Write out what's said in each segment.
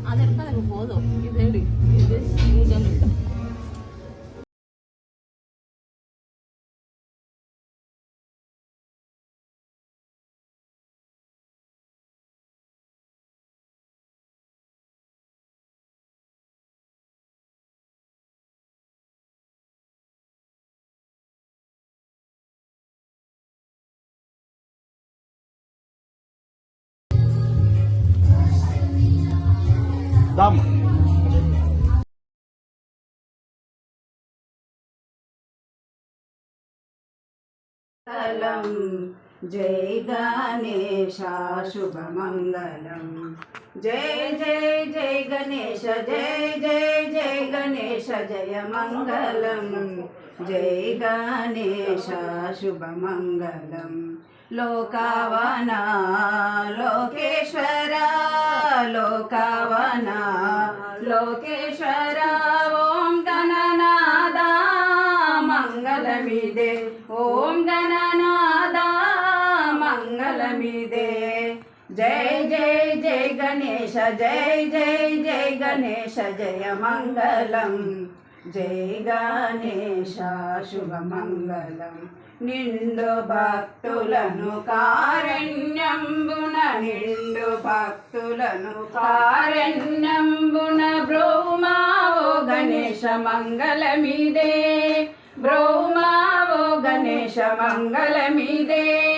அதற்கு போதும் இது இது Dama. जय गणेश शुभमंगलम। जय जय जय गणेश, जय जय जय गणेश, जय मंगलम। जय गणेश शुभमंगलम। लोकावना लोकेश्वरा, लोकावना लोकेश्वरा। ओम गणनादा मंगलमिदे, ओम गणनादा मंगलमिदे। जय जय जय गणेश, जय जय जय गणेश, जय मंगलम। जय गणेश शुभमंगलम। నిండు భక్తులను కారణ్యంబున, నిండు భక్తులను కారణ్యంబున బ్రహ్మావో గణేశ మంగళమిదే, బ్రహ్మావో గణేశ మంగళమిదే।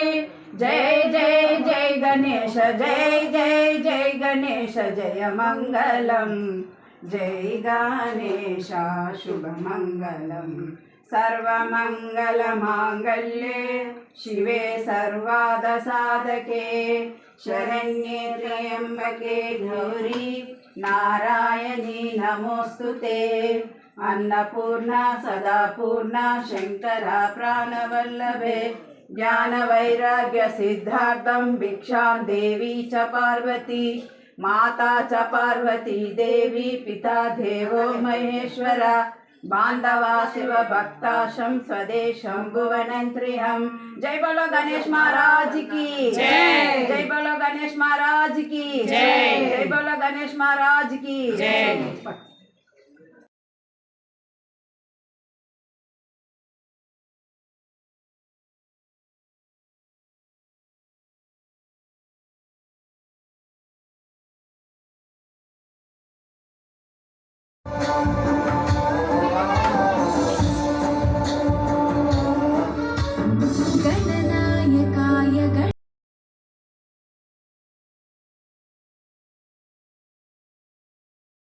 జయ జయ జయ గణేశ, జయ జయ జయ గణేశ, జయ మంగళం। జయ గణేశ శుభమంగళం। सर्वमंगलमांगल्ये शिवे सर्वादसाधके, शरण्ये त्र्यंबके गौरी नारायणी नमोस्तुते। अन्नपूर्णा सदापूर्णा शंकरा प्राणवल्लभे, ज्ञान वैराग्य सिद्धार्थं भिक्षां देवी च पार्वती। माता च पार्वती देवी, पिता देवो महेश्वरा। बांधवा शिव भक्ताशम स्वदेशम भुवनंत्रियम। जय बोलो गणेश महाराज की जय, जय बोलो गणेश महाराज की जय, जय बोलो गणेश महाराज की जय।